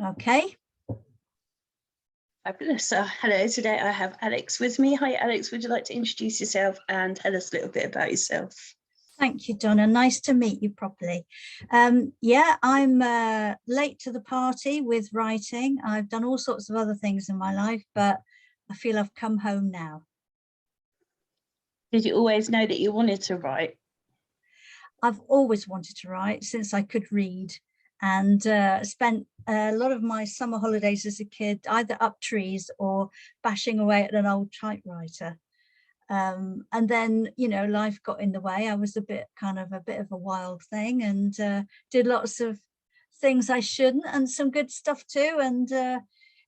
Okay. Fabulous. So, hello, today I have Alex with me. Hi, Alex. Would you like to introduce yourself and tell us a little bit about yourself? Thank you, Donna. Nice to meet you properly. Yeah, I'm late to the party with writing. I've done all sorts of other things in my life, but I feel I've come home now. Did you always know that you wanted to write? I've always wanted to write since I could read, and spent a lot of my summer holidays as a kid either up trees or bashing away at an old typewriter. And then, you know, life got in the way. I was a bit of a wild thing, and did lots of things I shouldn't, and some good stuff too. And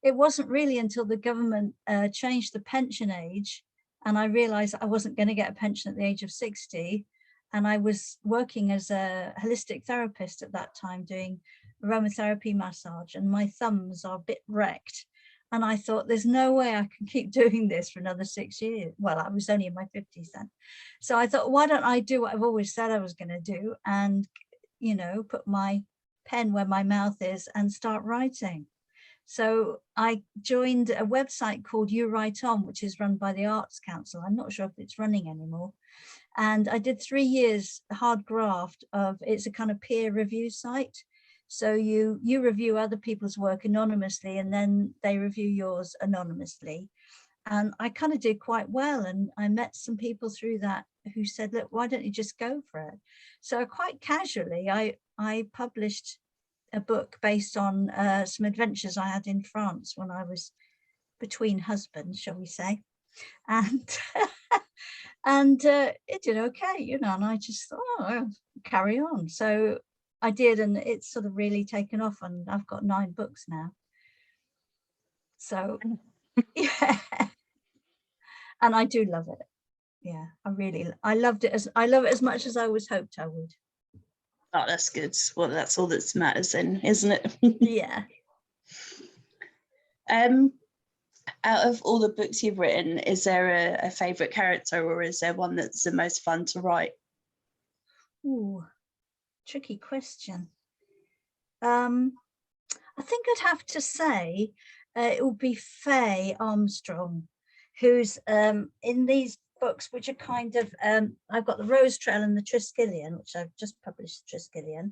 it wasn't really until the government changed the pension age, and I realized I wasn't going to get a pension at the age of 60. And I was working as a holistic therapist at that time, doing aromatherapy massage, and my thumbs are a bit wrecked. And I thought, there's no way I can keep doing this for another 6 years. Well, I was only in my 50s then. So I thought, why don't I do what I've always said I was going to do, and, you know, put my pen where my mouth is and start writing. So I joined a website called You Write On, which is run by the Arts Council. I'm not sure if it's running anymore. And I did 3 years hard graft of, it's a kind of peer review site. So you review other people's work anonymously, and then they review yours anonymously. And I kind of did quite well. And I met some people through that who said, look, why don't you just go for it? So quite casually, I published a book based on some adventures I had in France when I was between husbands, shall we say. And and it did okay, you know, and I just thought, oh, I'll carry on. So I did, and it's sort of really taken off, and I've got 9 books now. So yeah, and I do love it. Yeah, I love it as much as I was hoped I would. Oh, that's good. Well, that's all that matters then, isn't it? Yeah. Out of all the books you've written, is there a favourite character, or is there one that's the most fun to write? Ooh, tricky question. I think I'd have to say it would be Faye Armstrong, who's in these books, which are kind of, I've got the Rose Trail and the Triskelion, which I've just published, Triskelion.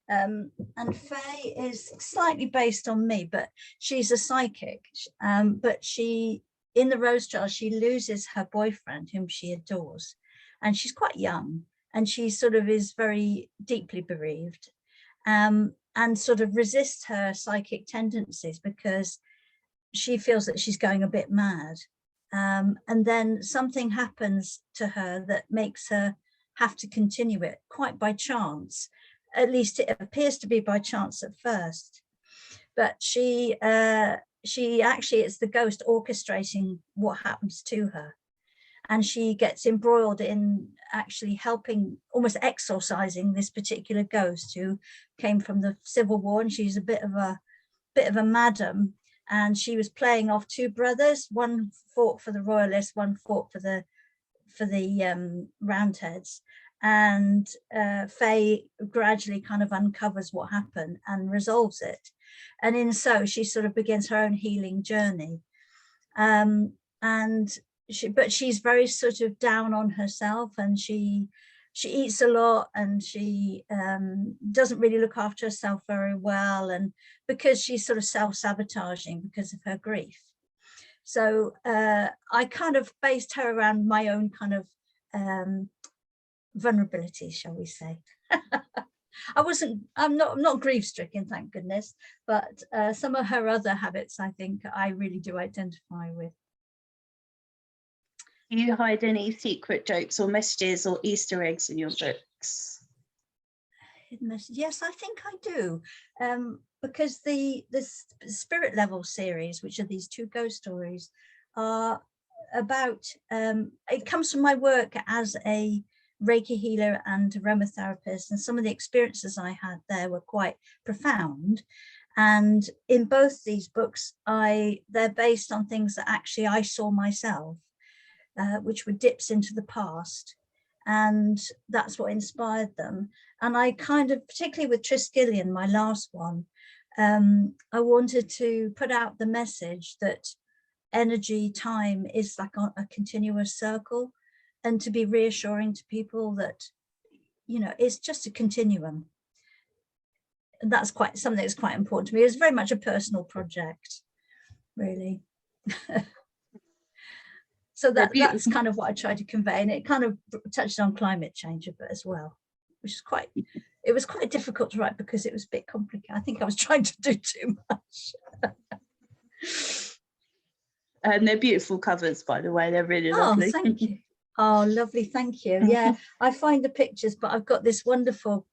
And Faye is slightly based on me, but she's a psychic. But she, in the Rose Trail, she loses her boyfriend, whom she adores, and she's quite young, and she sort of is very deeply bereaved, and sort of resists her psychic tendencies because she feels that she's going a bit mad. And then something happens to her that makes her have to continue it quite by chance. At least it appears to be by chance at first, but she actually, it's the ghost orchestrating what happens to her, and she gets embroiled in actually helping, almost exorcising this particular ghost who came from the Civil War, and she's a bit of a madam, and she was playing off 2 brothers. One fought for the Royalists, one fought for the Roundheads. And Faye gradually kind of uncovers what happened and resolves it. And in so she sort of begins her own healing journey. But she's very sort of down on herself, and she eats a lot, and she doesn't really look after herself very well, and because she's sort of self-sabotaging because of her grief. So I kind of based her around my own kind of vulnerabilities, shall we say. I'm not grief-stricken, thank goodness, but some of her other habits I think I really do identify with. Do you hide any secret jokes or messages or Easter eggs in your books? Yes, I think I do, because the Spirit Level series, which are these 2 ghost stories, are about, it comes from my work as a Reiki healer and aromatherapist, and some of the experiences I had there were quite profound. And in both these books, they're based on things that actually I saw myself, which were dips into the past, and that's what inspired them. And I kind of, particularly with Triskelion, my last one, I wanted to put out the message that energy, time is like a continuous circle, and to be reassuring to people that, you know, it's just a continuum. And that's quite something that's quite important to me. It's very much a personal project, really. So that's kind of what I tried to convey, and it kind of touched on climate change a bit as well, which is quite, it was quite difficult to write because it was a bit complicated. I think I was trying to do too much. And they're beautiful covers, by the way. They're really lovely. Oh, thank you. Oh, lovely. Thank you. Yeah, I find the pictures, but I've got this wonderful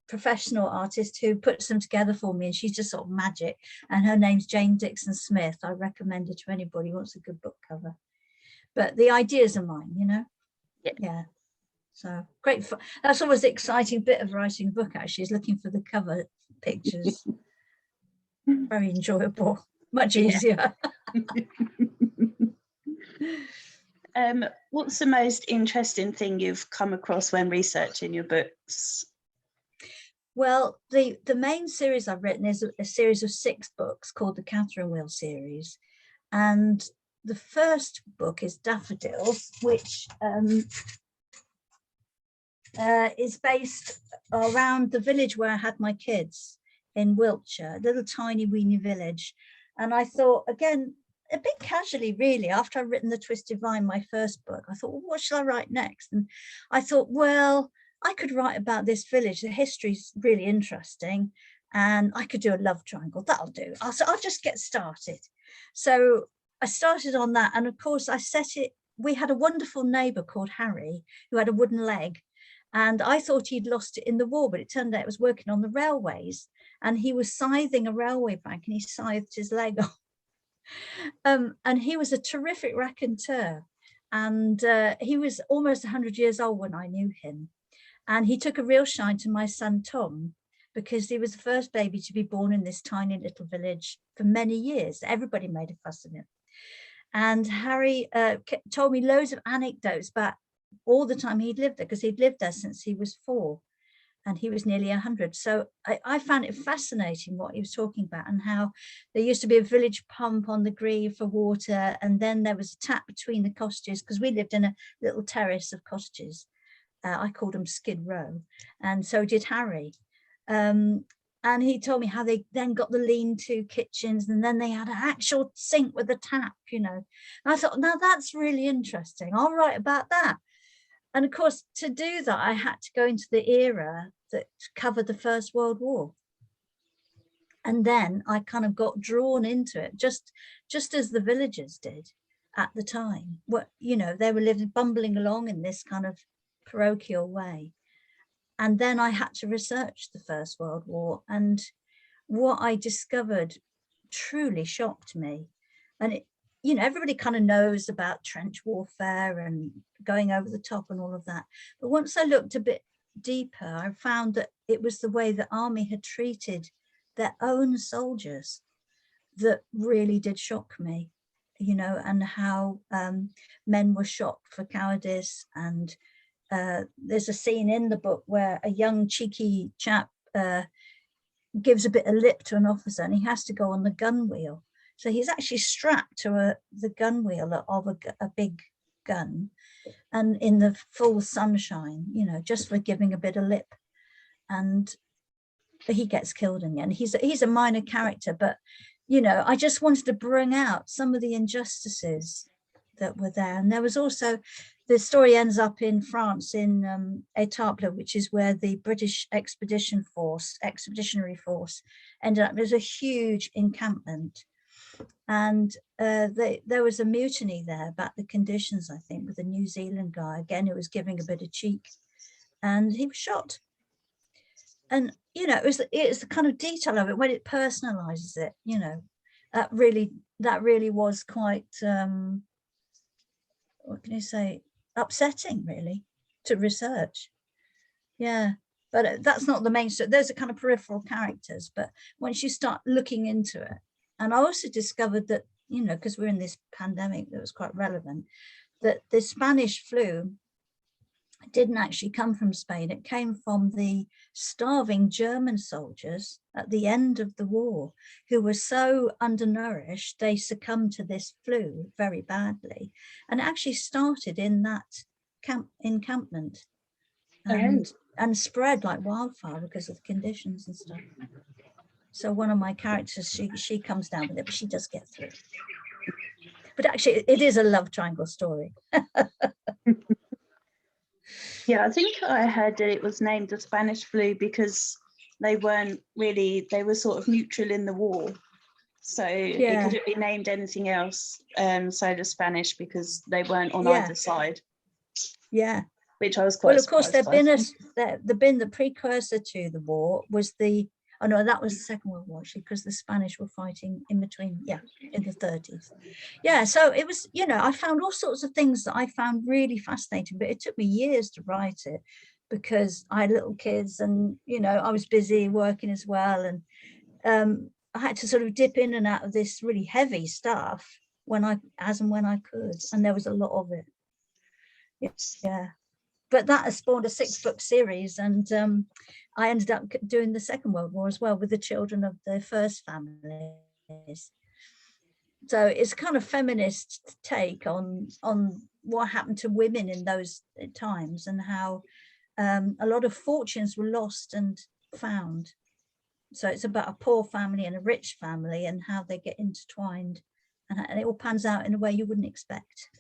professional artist who puts them together for me, and she's just sort of magic. And her name's Jane Dixon Smith. I recommend her to anybody who wants a good book cover. But the ideas are mine, you know? Yeah. So great fun. That's always the exciting bit of writing a book, actually, is looking for the cover pictures. Very enjoyable, much easier. What's the most interesting thing you've come across when researching your books? Well, the main series I've written is a series of 6 books called the Catherine Wheel series. And the first book is Daffodils, which is based around the village where I had my kids in Wiltshire, a little tiny weeny village. And I thought, again, a bit casually, really, after I'd written The Twisted Vine, my first book, I thought, well, what shall I write next? And I thought, well, I could write about this village. The history's really interesting, and I could do a love triangle. That'll do. I'll just get started. So I started on that. And of course, I set it, we had a wonderful neighbor called Harry who had a wooden leg. And I thought he'd lost it in the war, but it turned out it was working on the railways. And he was scything a railway bank, and he scythed his leg off. And he was a terrific raconteur. And he was almost 100 years old when I knew him. And he took a real shine to my son, Tom, because he was the first baby to be born in this tiny little village for many years. Everybody made a fuss of him. And Harry told me loads of anecdotes about all the time he'd lived there, because he'd lived there since he was 4 and he was nearly 100. So I found it fascinating what he was talking about, and how there used to be a village pump on the Greve for water, and then there was a tap between the cottages, because we lived in a little terrace of cottages. I called them Skid Row, and so did Harry. And he told me how they then got the lean-to kitchens, and then they had an actual sink with a tap, you know. And I thought, now that's really interesting. I'll write about that. And of course, to do that, I had to go into the era that covered the First World War. And then I kind of got drawn into it, just as the villagers did at the time. What, you know, they were living, bumbling along in this kind of parochial way. And then I had to research the First World War, and what I discovered truly shocked me. And it, you know, everybody kind of knows about trench warfare and going over the top and all of that. But once I looked a bit deeper, I found that it was the way the army had treated their own soldiers that really did shock me, you know, and how men were shot for cowardice. And there's a scene in the book where a young cheeky chap gives a bit of lip to an officer, and he has to go on the gun wheel. So he's actually strapped to the gun wheel of a big gun, and in the full sunshine, you know, just for giving a bit of lip. And he gets killed in the end. He's a minor character, but, you know, I just wanted to bring out some of the injustices that were there. And there was also, the story ends up in France, in Étaples, which is where the British expeditionary force ended up. There's a huge encampment, and there was a mutiny there about the conditions, I think, with a New Zealand guy, again, who was giving a bit of cheek, and he was shot. And, you know, it's the kind of detail of it when it personalizes it, you know, that really was quite, what can you say, upsetting, really, to research. Yeah, but that's not the main story. Those are kind of peripheral characters, but once you start looking into it, and I also discovered that, you know, because we're in this pandemic that was quite relevant, that the Spanish flu didn't actually come from Spain. It came from the starving German soldiers at the end of the war, who were so undernourished they succumbed to this flu very badly, and it actually started in that encampment and spread like wildfire because of the conditions and stuff. So one of my characters, she comes down with it, but she does get through. But actually, it is a love triangle story. Yeah, I think I heard that it was named the Spanish flu because they were sort of neutral in the war. So it couldn't be named anything else. So the Spanish, because they weren't on either side. Yeah. Which I was quite surprised. Well, of course, there'd been the precursor to the war was oh no, that was the Second World War, actually, because the Spanish were fighting in between, in the 30s. Yeah, so it was, I found all sorts of things that I found really fascinating, but it took me years to write it because I had little kids and, I was busy working as well. And I had to sort of dip in and out of this really heavy stuff as and when I could. And there was a lot of it. Yeah. But that has spawned a 6-book series, and I ended up doing the Second World War as well with the children of the first families. So it's kind of feminist take on what happened to women in those times and how a lot of fortunes were lost and found. So it's about a poor family and a rich family and how they get intertwined, and it all pans out in a way you wouldn't expect.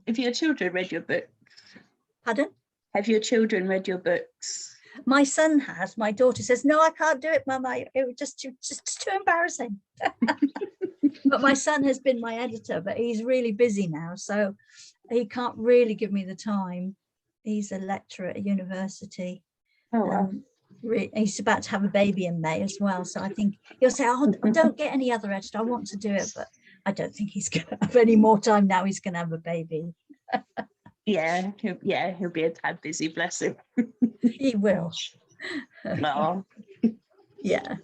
Have your children read your book? Pardon? Have your children read your books? My son has. My daughter says, "No, I can't do it, Mama. It was just too embarrassing." But my son has been my editor, but he's really busy now, so he can't really give me the time. He's a lecturer at a university. Oh, wow. He's about to have a baby in May as well, so I think he'll say, "Oh, don't get any other editor. I want to do it," but I don't think he's going to have any more time now. He's going to have a baby. He'll be a tad busy, bless him. He will. No. Yeah.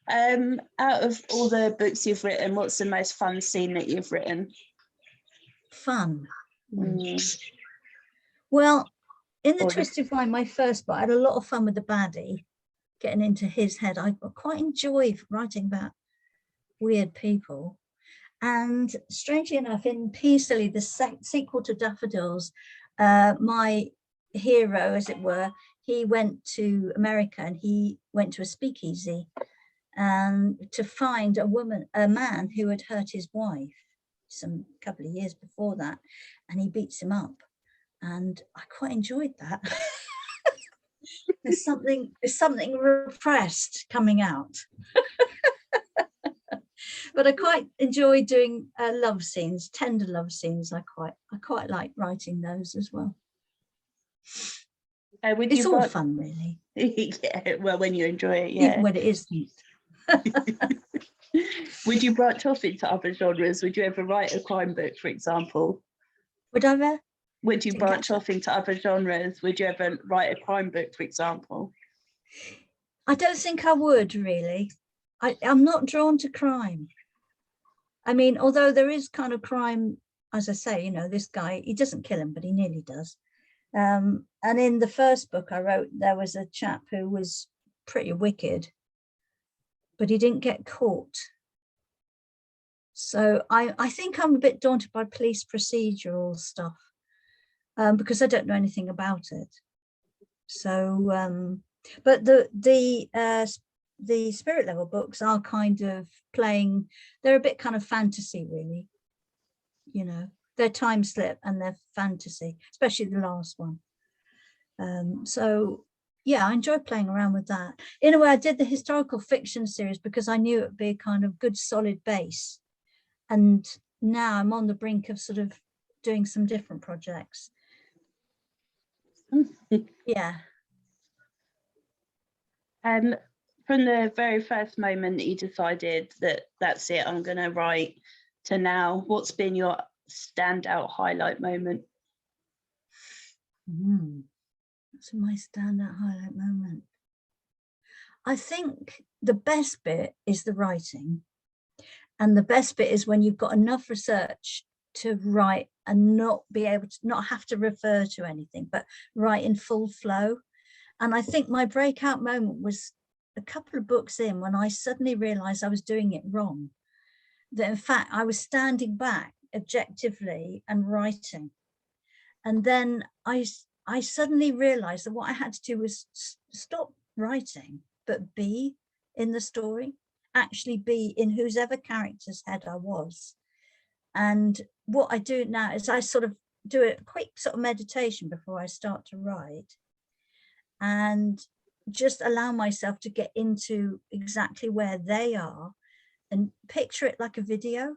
Out of all the books you've written, what's the most fun scene that you've written? Fun. Well, in The Twisted Vine, my first book, I had a lot of fun with the baddie, getting into his head. I quite enjoy writing about weird people. And strangely enough, in Peasley, the sequel to Daffodils, my hero, as it were, he went to America and he went to a speakeasy and to find a man who had hurt his wife some couple of years before that, and he beats him up. And I quite enjoyed that. There's something repressed coming out. But I quite enjoy doing love scenes, tender love scenes. I quite like writing those as well. It's all fun, really. Yeah, well, when you enjoy it, yeah. Even when it isn't. Would you branch off into other genres? Would you ever write a crime book, for example? Would I ever? Would you branch off into other genres? Would you ever write a crime book, for example? I don't think I would, really. I'm not drawn to crime. I mean, although there is kind of crime, as I say, this guy, he doesn't kill him, but he nearly does. And in the first book I wrote, there was a chap who was pretty wicked, but he didn't get caught. So I think I'm a bit daunted by police procedural stuff because I don't know anything about it. So, but the spirit level books are kind of they're a bit kind of fantasy, really. They're time slip and they're fantasy, especially the last one. So yeah, I enjoy playing around with that. In a way, I did the historical fiction series because I knew it would be a kind of good solid base. And now I'm on the brink of sort of doing some different projects. Yeah. From the very first moment that you decided that that's it, I'm going to write, to now, what's been your standout highlight moment? What's my standout highlight moment? I think the best bit is the writing. And the best bit is when you've got enough research to write and not be able to, not have to refer to anything, but write in full flow. And I think my breakout moment was a couple of books in, when I suddenly realized I was doing it wrong. That in fact, I was standing back objectively and writing. And then I suddenly realized that what I had to do was stop writing, but be in the story, actually be in whosever character's head I was. And what I do now is I sort of do a quick sort of meditation before I start to write, and just allow myself to get into exactly where they are and picture it like a video.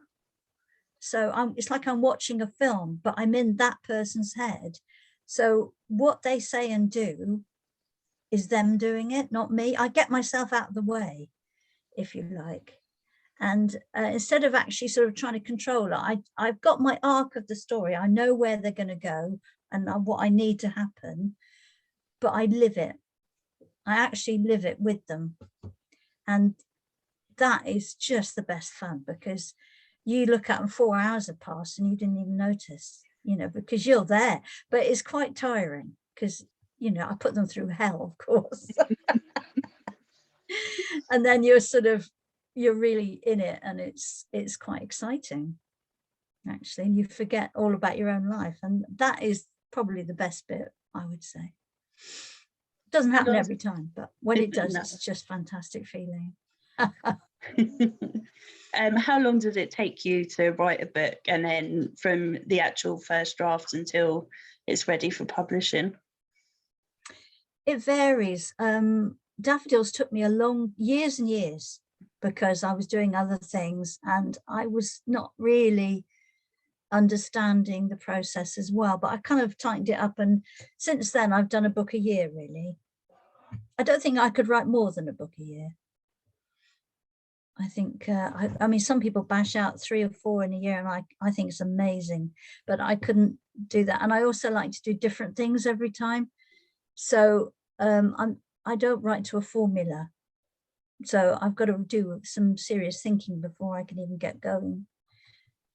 So it's like I'm watching a film, but I'm in that person's head. So what they say and do is them doing it, not me. I get myself out of the way, if you like. And instead of actually sort of trying to control it, I've got my arc of the story. I know where they're going to go and what I need to happen, but I live it. I actually live it with them. And that is just the best fun, because you look at them, 4 hours have passed and you didn't even notice, you know, because you're there. But it's quite tiring because, you know, I put them through hell, of course. And then you're really in it, and it's quite exciting, actually. And you forget all about your own life. And that is probably the best bit, I would say. Doesn't happen every time, but when it does, it's just fantastic feeling. How long does it take you to write a book, and then from the actual first draft until it's ready for publishing? It varies. Daffodils took me years and years, because I was doing other things and I was not really understanding the process as well, but I kind of tightened it up, and since then I've done a book a year, really. I don't think I could write more than a book a year. I think, I mean, some people bash out 3 or 4 in a year, and I think it's amazing, but I couldn't do that. And I also like to do different things every time. So I don't write to a formula. So I've got to do some serious thinking before I can even get going.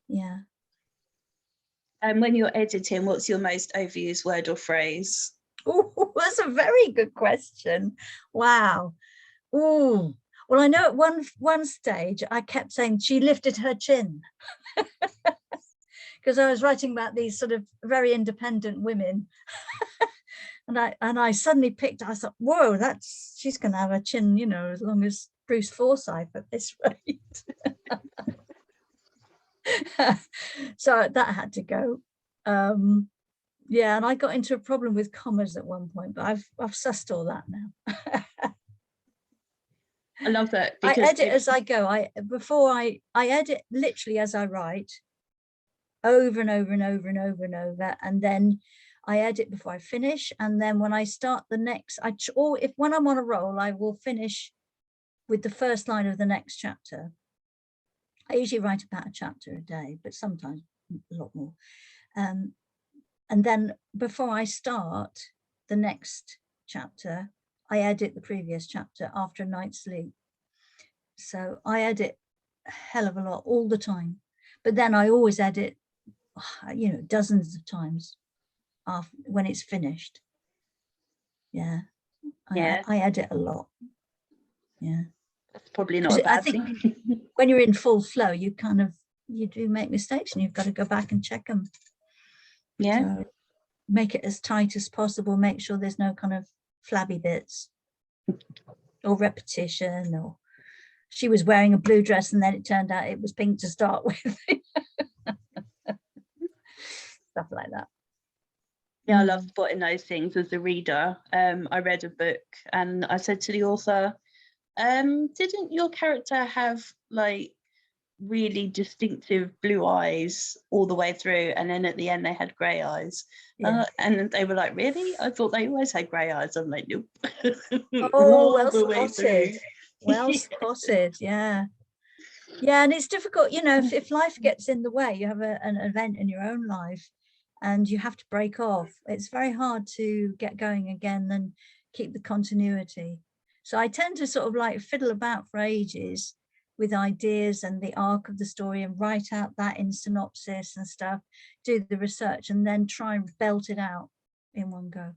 Yeah. And when you're editing, what's your most overused word or phrase? Oh, that's a very good question. Wow. Oh, well, I know at one stage I kept saying she lifted her chin, because I was writing about these sort of very independent women. and I suddenly I thought, whoa, she's going to have a chin, you know, as long as Bruce Forsyth at this rate. So that had to go. Yeah, and I got into a problem with commas at one point, but I've sussed all that now. I love that. I edit as I go. I edit literally as I write, over and over and over and over and over, and then I edit before I finish. And then when I start the next, when I'm on a roll, I will finish with the first line of the next chapter. I usually write about a chapter a day, but sometimes a lot more. And then before I start the next chapter, I edit the previous chapter after a night's sleep. So I edit a hell of a lot all the time. But then I always edit, you know, dozens of times after, when it's finished. Yeah. I edit a lot. Yeah. That's probably not a bad thing. When you're in full flow, you do make mistakes, and you've got to go back and check them. Yeah. So make it as tight as possible. Make sure there's no kind of flabby bits or repetition, or she was wearing a blue dress and then it turned out it was pink to start with. Stuff like that. Yeah, I love spotting those things as a reader. I read a book and I said to the author, didn't your character have like really distinctive blue eyes all the way through, and then at the end they had grey eyes? Yeah. And they were like, really? I thought they always had grey eyes. I'm like, nope. Oh, well spotted. Well spotted. Yeah. Yeah, and it's difficult, you know, if life gets in the way, you have an event in your own life and you have to break off, it's very hard to get going again and keep the continuity. So I tend to sort of like fiddle about for ages with ideas and the arc of the story and write out that in synopsis and stuff, do the research and then try and belt it out in one go.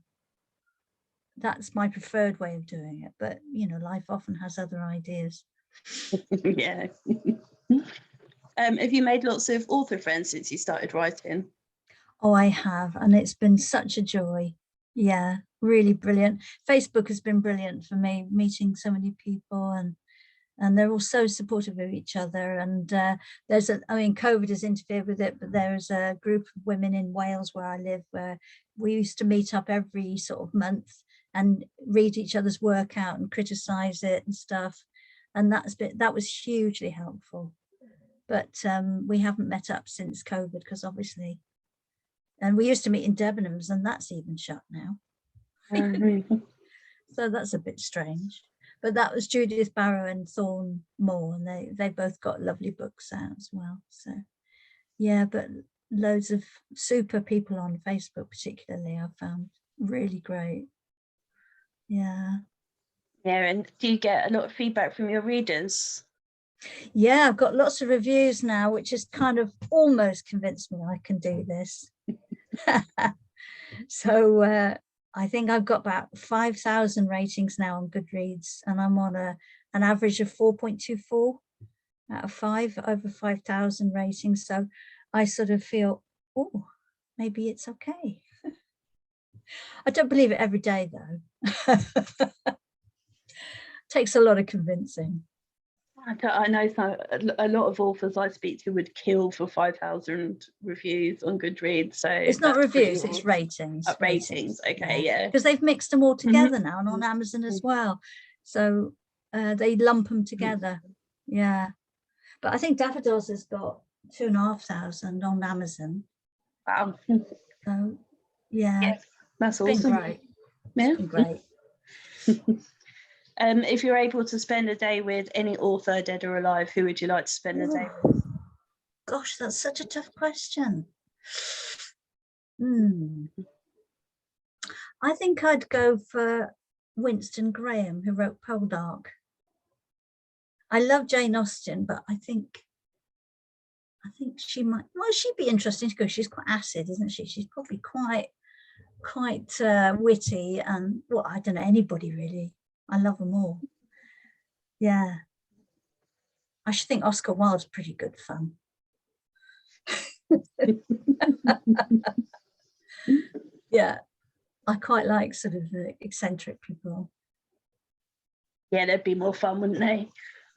That's my preferred way of doing it, but you know, life often has other ideas. Yeah. Have you made lots of author friends since you started writing? Oh, I have, and it's been such a joy. Yeah, really brilliant. Facebook has been brilliant for me, meeting so many people, and they're all so supportive of each other. And I mean, COVID has interfered with it, but there's a group of women in Wales where I live, where we used to meet up every sort of month and read each other's work out and criticize it and stuff. And that was hugely helpful. But we haven't met up since COVID, because obviously, and we used to meet in Debenhams, and that's even shut now. So that's a bit strange. But that was Judith Barrow and Thorne Moore, and they both got lovely books out as well. So yeah, but loads of super people on Facebook particularly I've found really great. Yeah. Yeah, and do you get a lot of feedback from your readers? Yeah, I've got lots of reviews now, which has kind of almost convinced me I can do this. So I think I've got about 5,000 ratings now on Goodreads, and I'm on an average of 4.24 out of 5, over 5,000 ratings. So I sort of feel, oh, maybe it's okay. I don't believe it every day though. Takes a lot of convincing. I know a lot of authors I speak to would kill for 5,000 reviews on Goodreads. So it's not reviews, it's ratings. Ratings, okay, yeah. Because they've mixed them all together now, and on Amazon as well. So they lump them together. Yeah. But I think Daffodils has got 2,500 on Amazon. Wow. So yeah, yes, that's awesome. Great. Yeah, great. If you're able to spend a day with any author, dead or alive, who would you like to spend a day with? Gosh, that's such a tough question. I think I'd go for Winston Graham, who wrote Poldark. I love Jane Austen, but I think she might, well, she'd be interesting to go. She's quite acid, isn't she? She's probably quite witty, and well, I don't know, anybody really. I love them all. Yeah. I should think Oscar Wilde's pretty good fun. Yeah. I quite like sort of the eccentric people. Yeah, they'd be more fun, wouldn't they?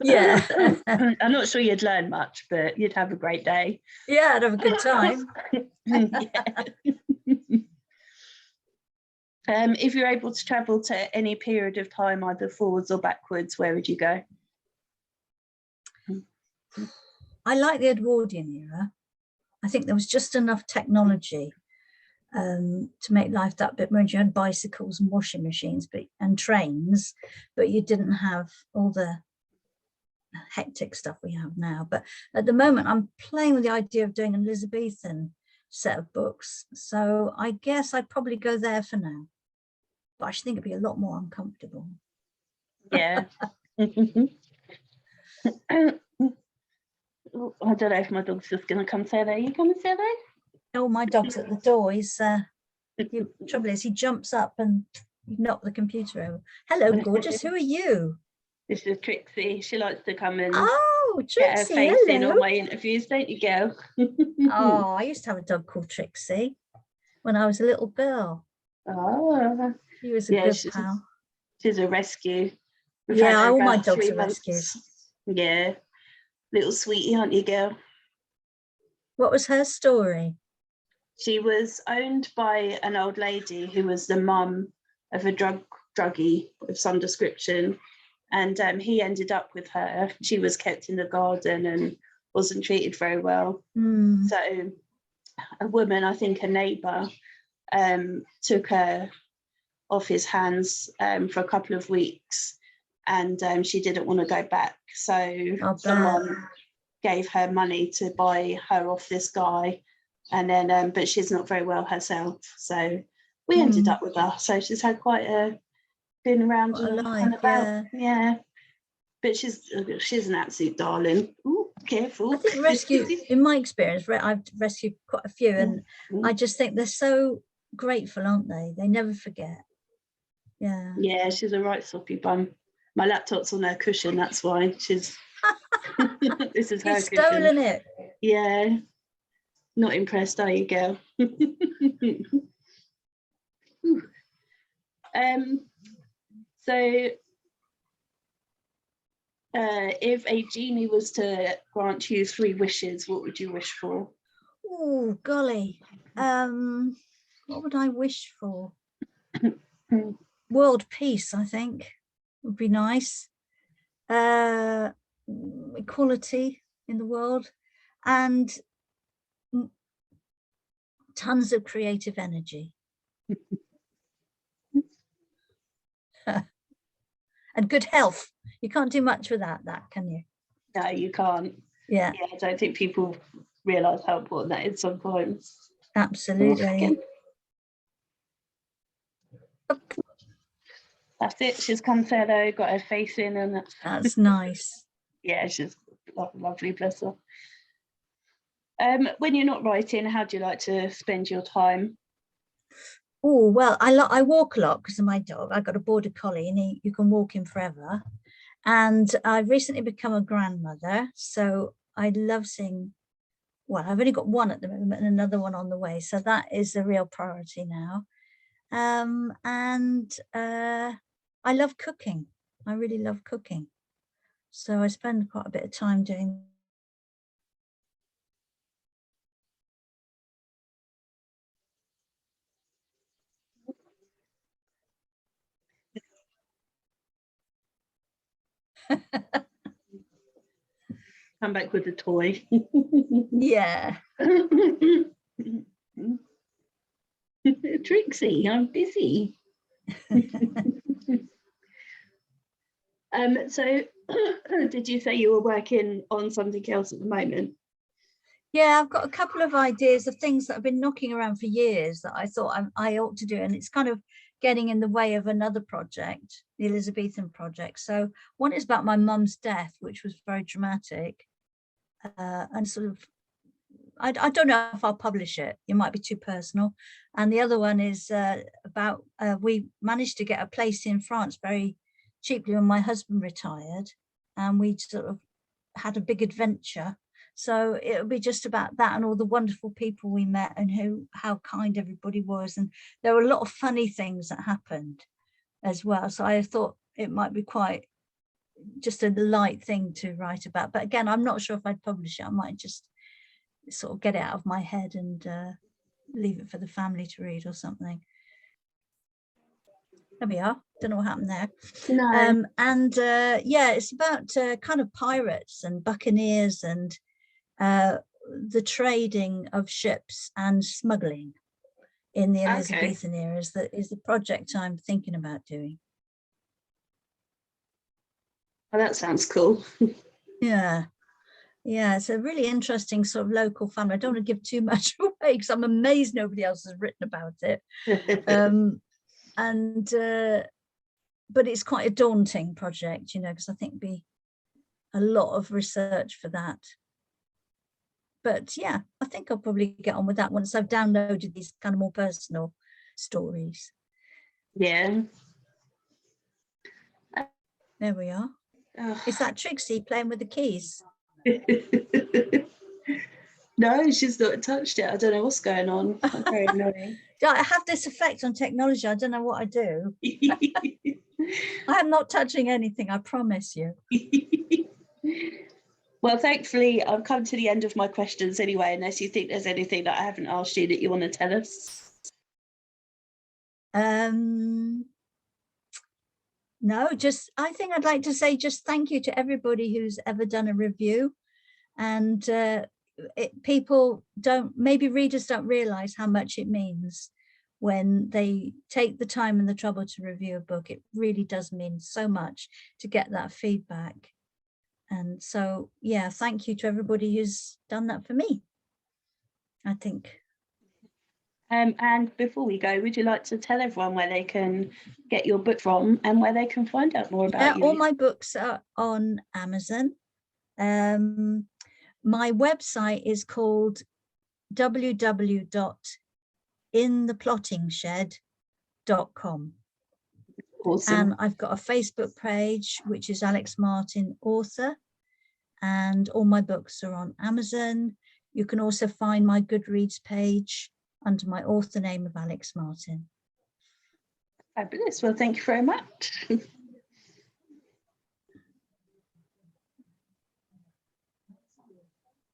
Yeah. I'm not sure you'd learn much, but you'd have a great day. Yeah, I'd have a good time. If you're able to travel to any period of time, either forwards or backwards, where would you go? I like the Edwardian era. I think there was just enough technology to make life that bit more. You had bicycles and washing machines and trains, but you didn't have all the hectic stuff we have now. But at the moment, I'm playing with the idea of doing an Elizabethan set of books. So I guess I'd probably go there for now. But I should think it'd be a lot more uncomfortable. Yeah. I don't know if my dog's just going to come say that. You come and say that? Oh, my dog's at the door. He's the trouble is he jumps up and you knock the computer over. Hello, gorgeous. Who are you? This is Trixie. She likes to come and Trixie, get her face in on my interviews, don't you, girl? Oh, I used to have a dog called Trixie when I was a little girl. Oh, she was a good pal. She's a rescue. All my dogs are rescues. Yeah, little sweetie, aren't you, girl? What was her story? She was owned by an old lady who was the mum of a druggie of some description, and he ended up with her. She was kept in the garden and wasn't treated very well. So a woman, I think a neighbour, took her off his hands for a couple of weeks, and she didn't want to go back. So someone gave her money to buy her off this guy, and then but she's not very well herself, so we ended up with her. So she's had quite a been around and about. Yeah. but she's an absolute darling. Ooh, careful. I think rescue, in my experience, I've rescued quite a few, and I just think they're so grateful, aren't they? They never forget. Yeah. Yeah, she's a right soppy bum. My laptop's on her cushion, that's why. She's this is her You've cushion. stolen it. Yeah. Not impressed, are you, girl? So if a genie was to grant you 3 wishes, what would you wish for? Oh, golly. What would I wish for? World peace, I think, would be nice. Equality in the world, and tons of creative energy. And good health. You can't do much without that, can you? No, you can't. Yeah. I don't think people realise how important that is sometimes. Absolutely. That's it. She's come though, got her face in, and that's nice. Yeah, she's lovely, bless her. When you're not writing, how do you like to spend your time? Oh, well, I walk a lot because of my dog. I got a border collie, and you can walk him forever. And I've recently become a grandmother, so I love seeing. Well, I've only got one at the moment and another one on the way, so that is a real priority now. And I love cooking. I really love cooking, so I spend quite a bit of time doing. Come back with a toy. Yeah. Trixie, I'm busy. So did you say you were working on something else at the moment? Yeah, I've got a couple of ideas of things that I've been knocking around for years that I thought I ought to do, and it's kind of getting in the way of another project, the Elizabethan project. So one is about my mum's death, which was very dramatic, and sort of, I don't know if I'll publish it. It might be too personal. And the other one is about, we managed to get a place in France very cheaply when my husband retired, and we sort of had a big adventure. So it'll be just about that and all the wonderful people we met and how kind everybody was. And there were a lot of funny things that happened as well. So I thought it might be quite just a light thing to write about. But again, I'm not sure if I'd publish it. I might just sort of get it out of my head and leave it for the family to read or something. There we are. Don't know what happened there. No. Yeah, it's about kind of pirates and buccaneers and the trading of ships and smuggling in the Elizabethan era is the project I'm thinking about doing. Oh, that sounds cool. Yeah. Yeah, it's a really interesting sort of local fun. I don't want to give too much away because I'm amazed nobody else has written about it. But it's quite a daunting project, you know, because I think it'd be a lot of research for that. But yeah, I think I'll probably get on with that once I've downloaded these kind of more personal stories. Yeah. There we are. Is that Trixie playing with the keys? No, she's not touched it. I don't know what's going on. That's very annoying. I have this effect on technology. I don't know what I do. I am not touching anything, I promise you. Well, thankfully, I've come to the end of my questions anyway, unless you think there's anything that I haven't asked you that you want to tell us. No, just, I think I'd like to say just thank you to everybody who's ever done a review. And maybe readers don't realize how much it means when they take the time and the trouble to review a book. It really does mean so much to get that feedback. And so, yeah, thank you to everybody who's done that for me, I think. And before we go, would you like to tell everyone where they can get your book from and where they can find out more about you? All my books are on Amazon. My website is called www.intheplottingshed.com. Awesome. And I've got a Facebook page, which is Alex Martin Author, and all my books are on Amazon. You can also find my Goodreads page under my author name of Alex Martin. Fabulous. Well, thank you very much.